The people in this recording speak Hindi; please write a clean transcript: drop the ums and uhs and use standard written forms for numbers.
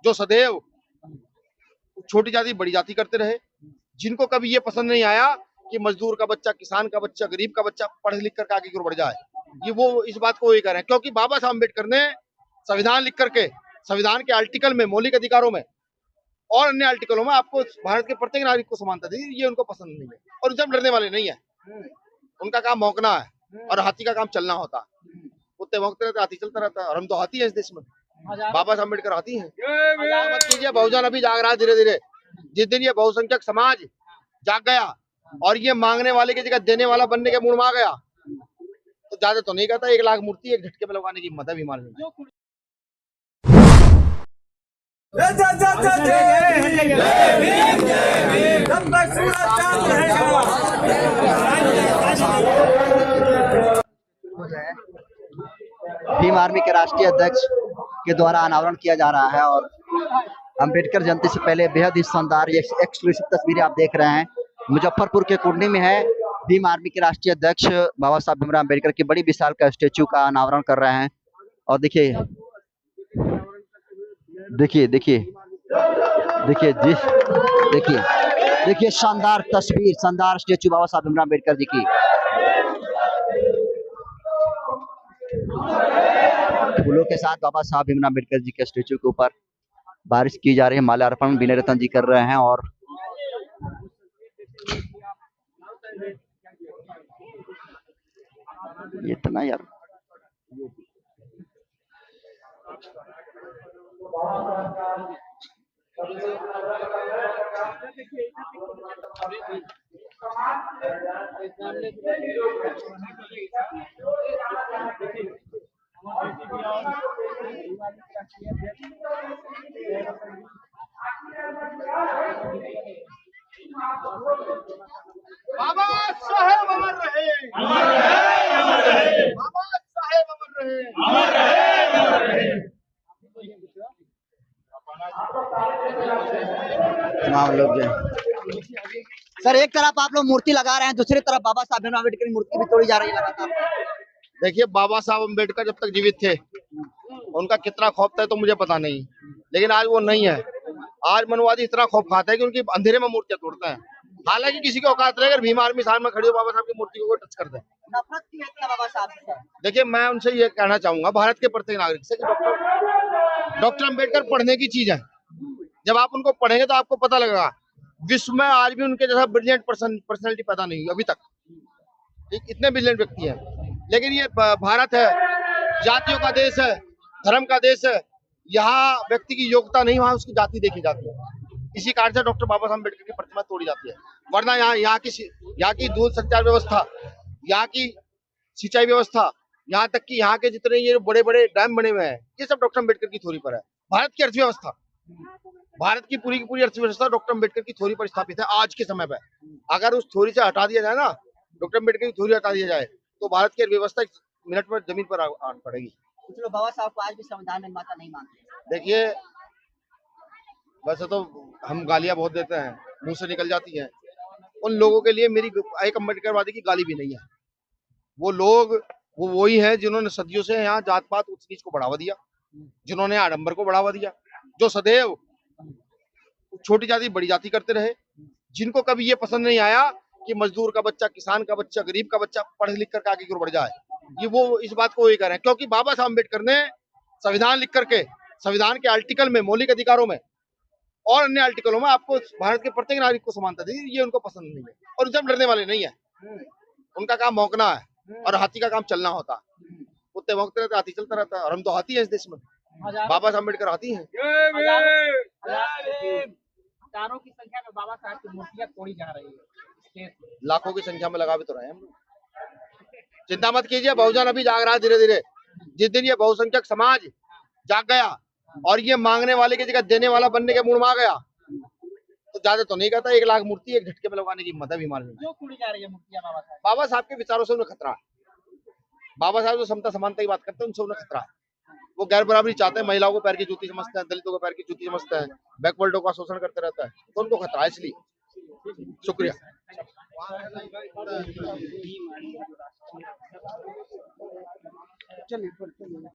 जो सदैव छोटी जाति बड़ी जाति करते रहे, जिनको कभी ये पसंद नहीं आया कि मजदूर का बच्चा, किसान का बच्चा, गरीब का बच्चा पढ़ लिख कर आगे की ओर बढ़ जाए। ये वो इस बात को ये कह रहे हैं क्योंकि बाबा साहब अम्बेडकर ने संविधान लिख करके, संविधान के आर्टिकल में, मौलिक अधिकारों में और अन्य आर्टिकलों में आपको भारत के प्रत्येक नागरिक को समानता दी। ये उनको पसंद नहीं है और उनसे डरने वाले नहीं है। उनका काम भौंकना है और हाथी का काम चलना होता है। कुत्ते भौंकते रहते, हाथी चलता रहता है और हम तो हाथी है इस देश में। बाबा साहब अम्बेडकर हाथी हैं। मत कीजिए, बहुजन अभी जाग रहा है धीरे धीरे। जिस दिन ये बहुसंख्यक समाज जाग गया और ये मांगने वाले की जगह देने वाला बनने के मूड में आ गया तो ज्यादा तो नहीं कहता, 1 लाख मूर्ति एक झटके में लगाने की हिम्मत है बीमार में। भीम आर्मी के राष्ट्रीय अध्यक्ष के द्वारा अनावरण किया जा रहा है और अंबेडकर जयंती से पहले बेहद ही शानदार ये एक्सक्लूसिव तस्वीरें आप देख रहे हैं। मुजफ्फरपुर के कुंडली में है। भीम आर्मी के राष्ट्रीय अध्यक्ष बाबा साहब भीमराव अम्बेडकर की बड़ी विशाल का स्टेचू का अनावरण कर रहे हैं और देखिए देखिए देखिए देखिए जी, देखिए देखिए शानदार तस्वीर, शानदार स्टेचू बाबा साहब भीमराव अम्बेडकर जी की। फूलों के साथ बाबा साहब भीमराव अम्बेडकर जी के स्टेचू के ऊपर बारिश की जा रही है। माल्यार्पण विनय रतन जी कर रहे हैं और इतना यार बाबा साहेब अमर रहे, अमर रहे, अमर रहे। बाबा साहेब अमर रहे, अमर रहे, अमर रहे। तमाम लोग जो सर, एक तरफ आप लोग मूर्ति लगा रहे हैं, दूसरी तरफ बाबा साहब भीमराव अम्बेडकर की मूर्ति भी तोड़ी जा रही है लगातार। देखिए, बाबा साहब अम्बेडकर जब तक जीवित थे उनका कितना खौफ था तो मुझे पता नहीं, लेकिन आज वो नहीं है। आज मनवादी इतना खौफ खाता है कि उनकी अंधेरे में मूर्तियां तोड़ता है। हालांकि किसी को औकात नहीं अगर भीम आर्मी सामने में खड़ी हो बाबा साहब की मूर्ति को टच कर दे। नफरत की है क्या बाबा साहब से? देखिए, मैं उनसे ये कहना चाहूंगा भारत के प्रत्येक नागरिक से कि डॉक्टर अम्बेडकर पढ़ने की चीज है। जब आप उनको पढ़ेंगे तो आपको पता लगेगा विश्व में आज भी उनके जैसा ब्रिलियंट पर्सनैलिटी पैदा नहीं हुई अभी तक। इतने ब्रिलियंट व्यक्ति हैं, लेकिन ये भारत है, जातियों का देश है, धर्म का देश है। यहाँ व्यक्ति की योग्यता नहीं, वहाँ उसकी जाति देखी जाती है। इसी कारण से डॉक्टर बाबा साहब अम्बेडकर की प्रतिमा तोड़ी जाती है। वरना यहाँ की दूध संचार व्यवस्था, यहाँ की सिंचाई व्यवस्था, यहाँ तक कि यहाँ के जितने ये बड़े बड़े डैम बने हुए हैं, ये सब डॉक्टर अम्बेडकर की थ्योरी पर है। भारत की अर्थव्यवस्था, भारत की पूरी अर्थव्यवस्था डॉक्टर अम्बेडकर की थ्योरी पर स्थापित है। आज के समय पे अगर उस थ्योरी से हटा दिया जाए ना, डॉक्टर अम्बेडकर की थ्योरी हटा दिया जाए तो भारत की अर्थव्यवस्था मिनट में जमीन पर आन पड़ेगी। कुछ लोग बाबा साहब को आज भी संविधान निर्माता नहीं मानते। देखिए, वैसे तो हम गालियां बहुत देते हैं, मुंह से निकल जाती हैं। उन लोगों के लिए मेरी एक अम्बेडकरवादी की गाली भी नहीं है। वो लोग वो वही है जिन्होंने सदियों से यहाँ जात पात उच्च नीच को बढ़ावा दिया, जिन्होंने आडंबर को बढ़ावा दिया, जो सदैव छोटी जाति बड़ी जाति करते रहे, जिनको कभी ये पसंद नहीं आया कि मजदूर का बच्चा, किसान का बच्चा, गरीब का बच्चा पढ़ लिख कर आगे की ओर बढ़ जाए। ये वो इस बात को ये कह रहे हैं क्योंकि बाबा साहब अम्बेडकर ने संविधान लिख करके, संविधान के आर्टिकल में, मौलिक अधिकारों में और अन्य आर्टिकलों में आपको भारत के प्रत्येक नागरिक को समानता दी। ये उनको पसंद नहीं है और उनसे डरने वाले नहीं है। उनका काम भौंकना है और हाथी का काम चलना होता है। कुत्ते भौंकते रहते, हाथी चलता रहता है और हम तो हाथी है इस देश में। बाबा साहब अम्बेडकर हाथी हैं। हजारों की संख्या में बाबा साहब की मूर्तियां तोड़ी जा रही है, लाखों की संख्या में लगा भी तो रहे हैं हम लोग। चिंता मत कीजिए, बहुजन अभी जाग रहा है धीरे धीरे। जिस दिन ये बहुसंख्यक समाज जाग गया और ये मांगने वाले की जगह देने वाला बनने के मूड में आ गया तो ज्यादा तो नहीं कहता, 1 लाख मूर्ति एक झटके में लगाने की हिम्मत है बीमार में। क्यों तोड़ी जा रही है मूर्तियां बाबा साहब के विचारों से उन्हें खतरा है। बाबा साहब जो समता समानता की बात करते हैं उनसे उन्हें खतरा है। वो गैर बराबरी चाहते हैं, महिलाओं को पैर की जूती समझते हैं, दलितों को पैर की जूती समझते हैं, बैकवर्डों का शोषण करते रहता है, तो उनको खतरा है। इसलिए शुक्रिया। चलिए।